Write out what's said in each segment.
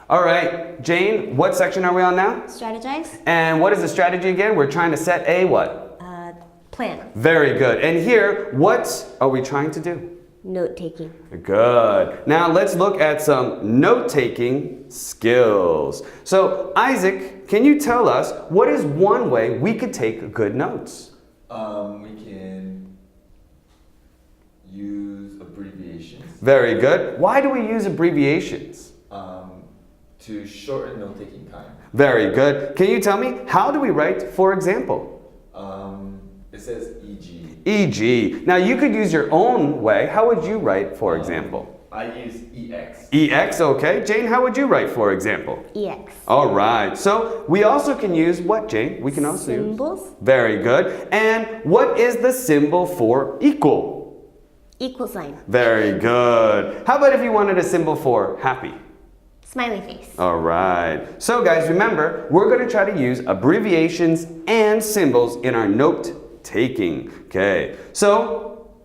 All right, Jane, what section are we on now? Strategize. And what is the strategy again? We're trying to set a what? Plan. Very good. And here, what are we trying to do? Note-taking. Good. Now let's look at some note-taking skills. So Isaac, can you tell us what is one way we could take good notes? We can use abbreviations. Very good. Why do we use abbreviations? To shorten note-taking time. Very good. Can you tell me, how do we write for example? It says e.g. E.g. Now you could use your own way. How would you write for example? I use ex. EX, okay. Jane, how would you write for example? EX. All right. So we also can use what, Jane? We can also Symbols. use. Very good. And what is the symbol for equal? Equal sign. Very good. How about if you wanted a symbol for happy? Smiley face. All right. So guys, remember, we're going to try to use abbreviations and symbols in our note-taking. Okay. So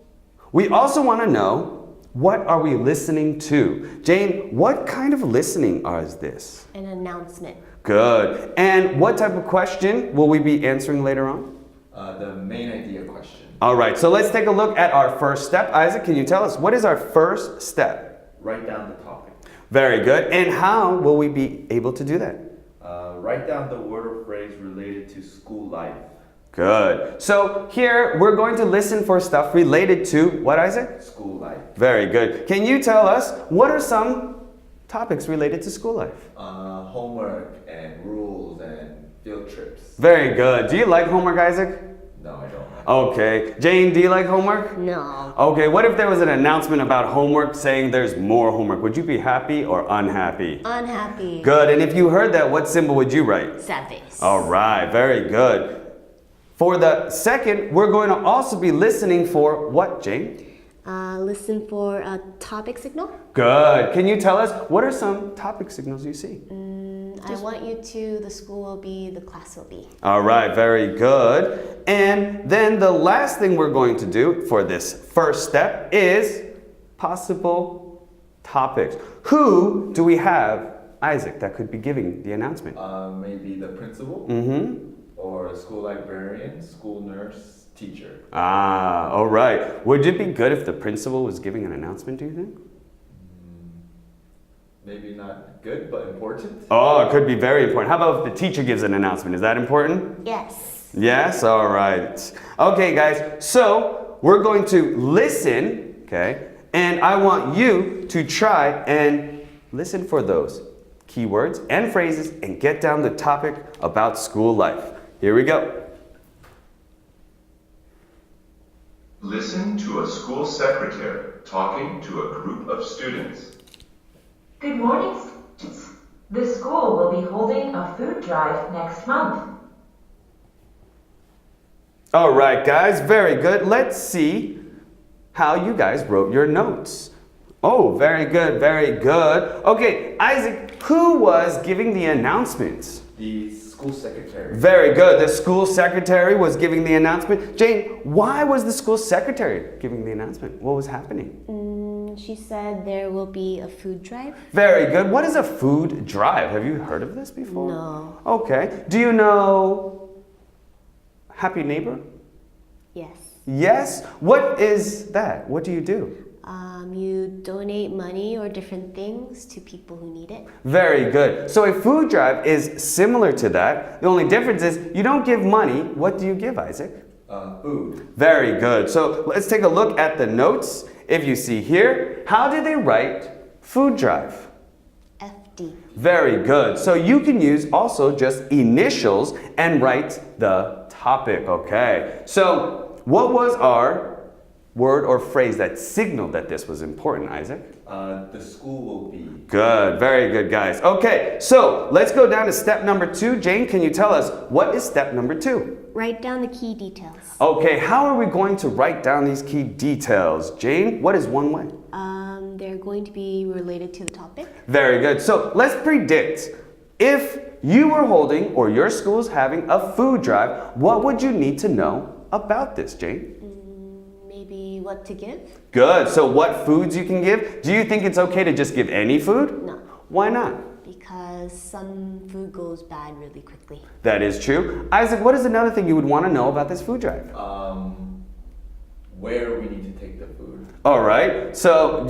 we also want to know, what are we listening to? Jane, what kind of listening is this? An announcement. Good. And what type of question will we be answering later on? The main idea question. All right. So let's take a look at our first step. Isaac, can you tell us, what is our first step? Write down the topic. Very good. And how will we be able to do that? Write down the word or phrase related to school life. Good. So here we're going to listen for stuff related to what, Isaac? School life. Very good. Can you tell us what are some topics related to school life? Homework and rules and field trips. Very good. Do you like homework, Isaac? No, I don't. Okay. Jane, do you like homework? No. Okay, what if there was an announcement about homework saying there's more homework? Would you be happy or unhappy? Unhappy. Good. And if you heard that, what symbol would you write? Sad face. All right, very good. For the second, we're going to also be listening for what, Jane? Listen for a topic signal. Good. Can you tell us what are some topic signals you see? I want you to, the school will be, the class will be. All right, very good. And then the last thing we're going to do for this first step is possible topics. Who do we have, Isaac, that could be giving the announcement? Maybe the principal. Or a school librarian, school nurse, teacher. Ah, all right. Would it be good if the principal was giving an announcement, do you think? Maybe not good, but important. Oh, it could be very important. How about if the teacher gives an announcement? Is that important? Yes. Yes? All right. Okay, guys. So we're going to listen, okay? And I want you to try and listen for those keywords and phrases and get down the topic about school life. Here we go. Listen to a school secretary talking to a group of students. Good morning, students. The school will be holding a food drive next month. All right, guys, very good. Let's see how you guys wrote your notes. Oh, very good, very good. Okay, Isaac, who was giving the announcements? The school secretary. Very good. The school secretary was giving the announcement. Jane, why was the school secretary giving the announcement? What was happening? She said there will be a food drive. Very good. What is a food drive? Have you heard of this before? No. Okay. Do you know Happy Neighbor? Yes. Yes? What is that? What do you do? You donate money or different things to people who need it. Very good. So a food drive is similar to that. The only difference is you don't give money. What do you give, Isaac? Food. Very good. So let's take a look at the notes. If you see here, how did they write food drive? FD. Very good. So you can use also just initials and write the topic, okay? So what was our word or phrase that signaled that this was important, Isaac? The school will be. Good, very good, guys. Okay, so let's go down to step number 2. Jane, can you tell us what is step number 2? Write down the key details. Okay, how are we going to write down these key details? Jane, what is one way? They're going to be related to the topic. Very good. So let's predict. If you were holding or your school's having a food drive, what would you need to know about this, Jane? Maybe what to give? Good. So what foods you can give? Do you think it's okay to just give any food? No. Why not? because some food goes bad really quickly. That is true. Isaac, what is another thing you would want to know about this food drive? Where we need to take the food. All right. So